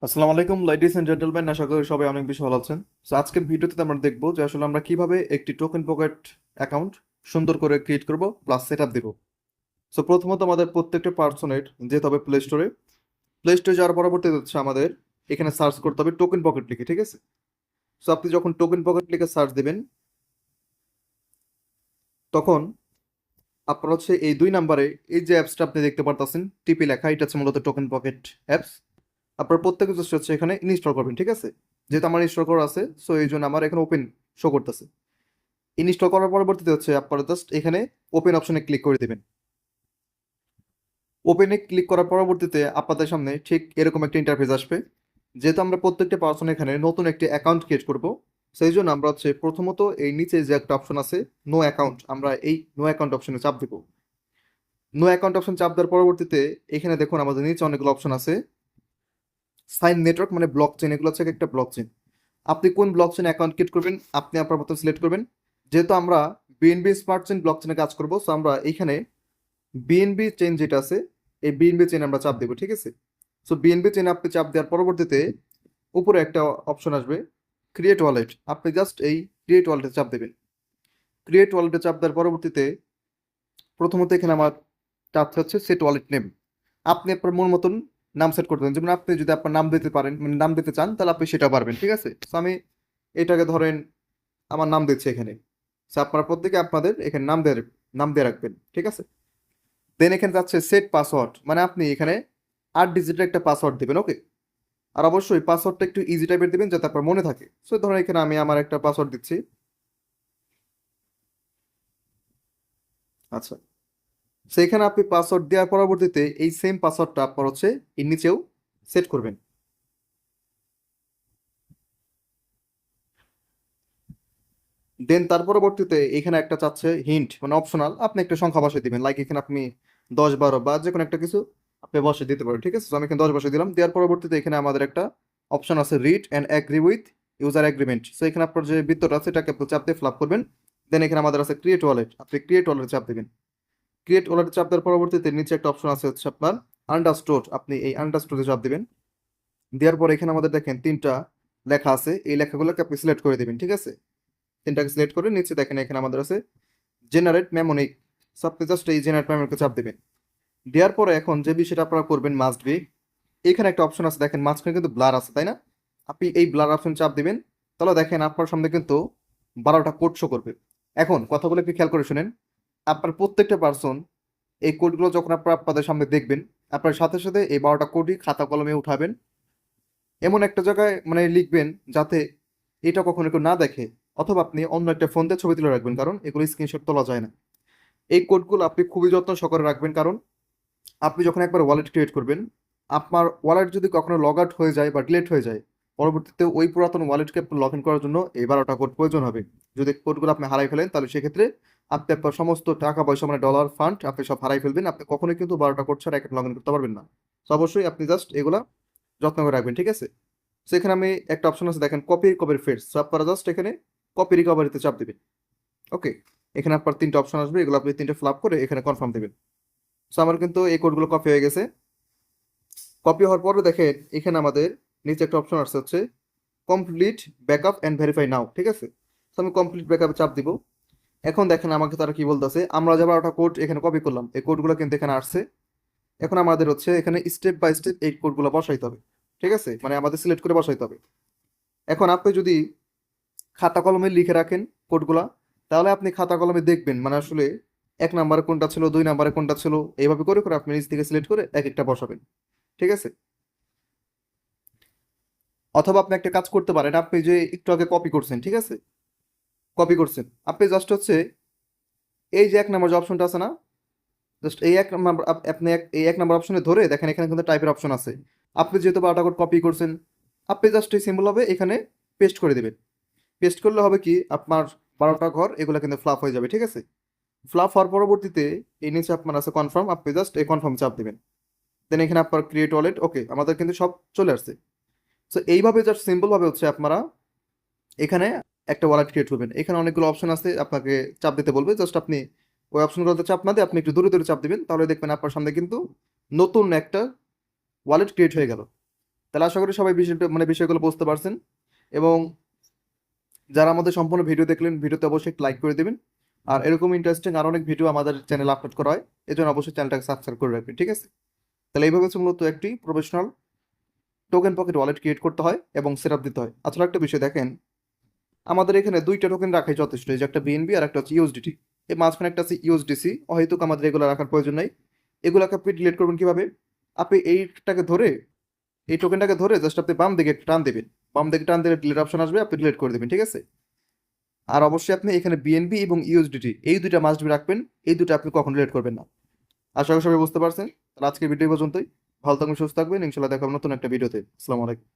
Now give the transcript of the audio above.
আসসালামু আলাইকুম ladies and gentleman, আশা করি সবাই অনেক বেশি ভালো আছেন। তো আজকের ভিডিওতে আমরা দেখবো যে আসলে আমরা কিভাবে একটি টোকেন পকেট অ্যাকাউন্ট সুন্দর করে ক্রিয়েট করব প্লাস সেটআপ দিব। সো প্রথমত আমাদের প্রত্যেকটা পার্সনের যেতে হবে প্লে স্টোরে। প্লে স্টোরে যাওয়ার পরবর্তীতে হচ্ছে আমাদের এখানে সার্চ করতে হবে টোকেন পকেট লিখে, ঠিক আছে? সো আপনি যখন টোকেন পকেট লিখে সার্চ দিবেন তখন আপনার হচ্ছে এই 2 নম্বরে এই যে অ্যাপসটা আপনি দেখতে পারতেছেন টিপি লেখা, এটা হচ্ছে মূলত টোকেন পকেট অ্যাপস। আপনার প্রত্যেক কিছু হচ্ছে এখানে ইনস্টল করবেন, ঠিক আছে? যেহেতু আমার ইনস্টল করা আছে, সো এই জন্য আমার এখানে ওপেন শো করতেছে। ইনস্টল করার পরবর্তীতে হচ্ছে আপনারা জাস্ট এখানে ওপেন অপশনে ক্লিক করে দিবেন। ওপেনে ক্লিক করার পরবর্তীতে আপনাদের সামনে ঠিক এরকম একটা ইন্টারফেস আসবে। যেহেতু আমরা প্রত্যেকটা পার্সন এখানে নতুন একটি অ্যাকাউন্ট ক্রিয়েট করব, সেই জন্য আমরা হচ্ছে প্রথমত এই নিচে যে একটা অপশন আছে নো অ্যাকাউন্ট, আমরা এই নো অ্যাকাউন্ট অপশনে চাপ দিব। নো অ্যাকাউন্ট অপশন চাপ দেওয়ার পরবর্তীতে এখানে দেখুন আমাদের নিচে অনেকগুলো অপশন আছে। সাইন নেটওয়ার্ক মানে ব্লক চেন, এগুলো হচ্ছে একটা ব্লক চেন। আপনি কোন ব্লক চেন অ্যাকাউন্ট ক্রিয়েট করবেন আপনি আপনার মতো সিলেক্ট করবেন। যেহেতু আমরা বিএনবি স্মার্ট চেন ব্লক চেনে কাজ করব, সো আমরা এইখানে বিএনবি চেন যেটা আছে এই বিএনবি চেন আমরা চাপ দেবো, ঠিক আছে? সো বিএনবি চেন আপনি চাপ দেওয়ার পরবর্তীতে উপরে একটা অপশন আসবে ক্রিয়েট ওয়ালেট, আপনি জাস্ট এই ক্রিয়েট ওয়ালেটে চাপ দেবেন। ক্রিয়েট ওয়ালেটে চাপ দেওয়ার পরবর্তীতে প্রথমত এখানে আমার চাপতে হচ্ছে সেট ওয়ালেট নেম। আপনি আপনার মন মতন নাম সেট করতে পারেন, যেমন আপনি যদি আপনার নাম দিতে পারেন মানে নাম দিতে চান তাহলে আপনি সেটা পারবেন, ঠিক আছে? সো আমি এটাকে ধরেন আমার নাম দিচ্ছি এখানে। সো আপনারা প্রত্যেকে আপনাদের এখানে নাম দিয়ে রাখবেন, ঠিক আছে? দেন এখানে যাচ্ছে সেট পাসওয়ার্ড, মানে আপনি এখানে 8 ডিজিটের একটা পাসওয়ার্ড দিবেন, ওকে? আর অবশ্যই পাসওয়ার্ডটা একটু ইজি টাইপের দিবেন যাতে আপনার মনে থাকে। সো ধরুন এখানে আমি আমার একটা পাসওয়ার্ড দিচ্ছি। আচ্ছা, সো এখানে আপনি পাসওয়ার্ড দেওয়ার পরবর্তীতে এই সেম পাসওয়ার্ডটা আপনার হচ্ছে এর নিচেও সেট করবেন। দেন তার পরবর্তীতে এখানে একটা চাচ্ছে হিন্ট মানে অপশনাল, আপনি একটা সংখ্যা বসিয়ে দিবেন, লাইক এখানে আপনি 10 12 বা যে কোনো একটা কিছু আপনি বসিয়ে দিতে পারেন, ঠিক আছে? তো আমি এখানে 10 বসিয়ে দিলাম। দেওয়ার পরবর্তীতে এখানে আমাদের একটা অপশন আছে read and agree with user agreement. So এখানে আপনার যে বৃত্তটা আছে এটাকে আপনি চাপ দিয়ে ফ্লাপ করবেন। দেন এখানে আমাদের আছে ক্রিয়েট ওয়ালেট, আপনি ক্রিয়েট ওয়ালেট চাপ দিবেন। ক্রিয়েট ওয়ালেট চাপ দেওয়ার পরবর্তীতে নিচে একটা অপশন আছে হচ্ছে আপনার আন্ডারস্টোর, আপনি এই আন্ডারস্টোরে চাপ দিবেন। দেওয়ার পর এখানে আমাদের দেখেন 3টা লেখা আছে, এই লেখাগুলোকে আপনি সিলেক্ট করে দিবেন, ঠিক আছে? 3টাকে সিলেক্ট করে নিচে দেখেন এখানে আমাদের আছে জেনারেট মেমোনিক। সো আপনি জাস্ট এই জেনারেট মেমোনিকে চাপ দেবেন। দেওয়ার পরে এখন যে বিষয়টা আপনারা করবেন মাস্ট বি, এখানে একটা অপশন আছে দেখেন মাঝখানে কিন্তু ব্লার আছে, তাই না? আপনি এই ব্লার অপশন চাপ দিবেন, তাহলে দেখেন আপনার সামনে কিন্তু 12টা কোড শো করবে। এখন কথাগুলো একটু খেয়াল করে শুনেন। আপনার প্রত্যেকটা পার্সন এই কোডগুলো যখন আপনারা আপনাদের সামনে দেখবেন, আপনার সাথে সাথে এই 12টা কোডই খাতা কলমে উঠাবেন, এমন একটা জায়গায় মানে লিখবেন যাতে এটা কখনো কেউ না দেখে, অথবা আপনি অন্য একটা ফোন দিয়ে ছবি তুলে রাখবেন, কারণ এগুলো স্ক্রিনশট তোলা যায় না। এই কোডগুলো আপনি খুবই যত্ন সহকারে রাখবেন, কারণ আপনি যখন একবার ওয়ালেট ক্রিয়েট করবেন, আপনার ওয়ালেট যদি কখনো লগ আউট হয়ে যায় বা ডিলিট হয়ে যায়, পরবর্তীতে ওই পুরাতন ওয়ালেটকে লগ ইন করার জন্য এই 12টা কোড প্রয়োজন হবে। যদি কোডগুলো আপনি হারাই ফেলেন তাহলে সেক্ষেত্রে আপনি আপনার সমস্ত টাকা পয়সা মানে ডলার ফান্ড আপনি সব হারাই ফেলবেন, আপনি কখনোই কিন্তু 12টা কোড ছাড়া অ্যাকাউন্ট লগ ইন করতে পারবেন না। তো অবশ্যই আপনি জাস্ট এগুলা যত্ন করে রাখবেন, ঠিক আছে? সো এখানে আমি একটা অপশন আছে দেখেন কপি রিকভারি ফেস, সো আপনারা জাস্ট এখানে কপি রিকভারিতে চাপ দিবেন, ওকে? এখানে আপনার 3টা অপশন আসবে, এগুলো আপনি 3টে ফ্লাপ করে এখানে কনফার্ম দিবেন। সো আমার কিন্তু এই কোডগুলো কপি হয়ে গেছে। কপি হওয়ার পরে দেখেন এখানে আমাদের নিচে একটা অপশন আসছে হচ্ছে কমপ্লিট ব্যাকআপ অ্যান্ড ভেরিফাই নাও, ঠিক আছে? তো আমি কমপ্লিট ব্যাকআপে চাপ দিব। এখন দেখেন আমাকে তারা কি বলতেছে, আমরা যে 12টা কোড এখানে কপি করলাম এই কোডগুলো কিন্তু এখানে আসছে। এখন আমাদের হচ্ছে এখানে স্টেপ বাই স্টেপ এই কোডগুলো বসাইতে হবে, ঠিক আছে? মানে আমাদের সিলেক্ট করে বসাইতে হবে। এখন আপনি যদি খাতা কলমে লিখে রাখেন কোডগুলা, তাহলে আপনি খাতা কলমে দেখবেন মানে আসলে 1 নাম্বারে কোনটা ছিল 2 নাম্বারে কোনটা ছিল, এইভাবে করে করে আপনি নিজ থেকে সিলেক্ট করে এক একটা বসাবেন, ঠিক আছে? অথবা আপনি একটা কাজ করতে পারেন, আপনি যে একটু আগে কপি করছেন, ঠিক আছে? কপি করছেন আপনি জাস্ট হচ্ছে এই যে 1 নাম্বার যে অপশনটা আছে না, জাস্ট এই 1 নাম্বার আপনি এই 1 নাম্বার অপশনে ধরে দেখেন এখানে কিন্তু টাইপের অপশন আছে। আপনি যেহেতু 12টা কোড কপি করছেন, আপনি জাস্ট এই সিম্বল হবে এখানে পেস্ট করে দিবেন। পেস্ট করলে হবে কি আপনার 12টা ঘর এগুলো কিন্তু ফ্লাপ হয়ে যাবে, ঠিক আছে? ফ্লাপ হওয়ার পরবর্তীতে এই নিচে আপনার আছে কনফার্ম, আপনি জাস্ট এই কনফার্ম চাপ দিবেন। দেন এখানে আপনার ক্রিয়েট ওয়ালেট, ওকে, আমাদের কিন্তু সব চলে আসছে। সো এইভাবে জাস্ট সিম্পল ভাবে হচ্ছে আপনারা এখানে একটা ওয়ালেট ক্রিয়েট করবেন। এখানে অনেকগুলো অপশন আছে, আপনাকে চাপ দিতে বলবে, জাস্ট আপনি ওই অপশনগুলোতে চাপ না দিয়ে আপনি একটু দূরে দূরে চাপ দিবেন, তাহলে দেখবেন আপনার সামনে কিন্তু নতুন একটা ওয়ালেট ক্রিয়েট হয়ে গেল। তাহলে আশা করি সবাই বিষয়গুলো বুঝতে পারছেন। এবং যারা আমাদের সম্পূর্ণ ভিডিও দেখলেন, ভিডিওতে অবশ্যই লাইক করে দিবেন। আর এরকম ইন্টারেস্টিং আর অনেক ভিডিও আমাদের চ্যানেলে আপলোড করা হয়, এজন্য অবশ্যই চ্যানেলটাকে সাবস্ক্রাইব করে রাখবেন, ঠিক আছে? তাহলে এইভাবে হচ্ছে মূলত একটি professional token pocket wallet create করতে হয় এবং সেটআপ দিতে হয়। আসলে একটা বিষয় দেখেন, আমাদের এখানে দুইটা টোকেন রাখাই যথেষ্ট, এই যে একটা বিএনবি আর একটা হচ্ছে ইউএসডিটি। এই মাঝখানে একটা আছে ইউএসডিসি, হয়তো আমাদের এগুলো রাখার প্রয়োজন নাই। এগুলোকে আপনি ডিলিট করবেন কিভাবে? আপনি এইটাকে ধরে, এই টোকেনটাকে ধরে জাস্ট আপনি বাম দিকে একটু টান দিবেন, বাম দিকে টান দিলে ডিলিট অপশন আসবে, আপনি ডিলিট করে দেবেন, ঠিক আছে? আর অবশ্যই আপনি এখানে বিএনবি এবং ইউএসডিটি এই দুইটা মাস্ট বি রাখবেন, এই দুটো আপনি কখন ডিলিট করবেন না। আশা করি সবাই বুঝতে পারছেন। তাহলে আজকের ভিডিও পর্যন্তই। ভালো থাকবেন, সুস্থ থাকবেন, ইনশাল্লাহ দেখা হবে নতুন একটা ভিডিওতে। আসসালামু আলাইকুম।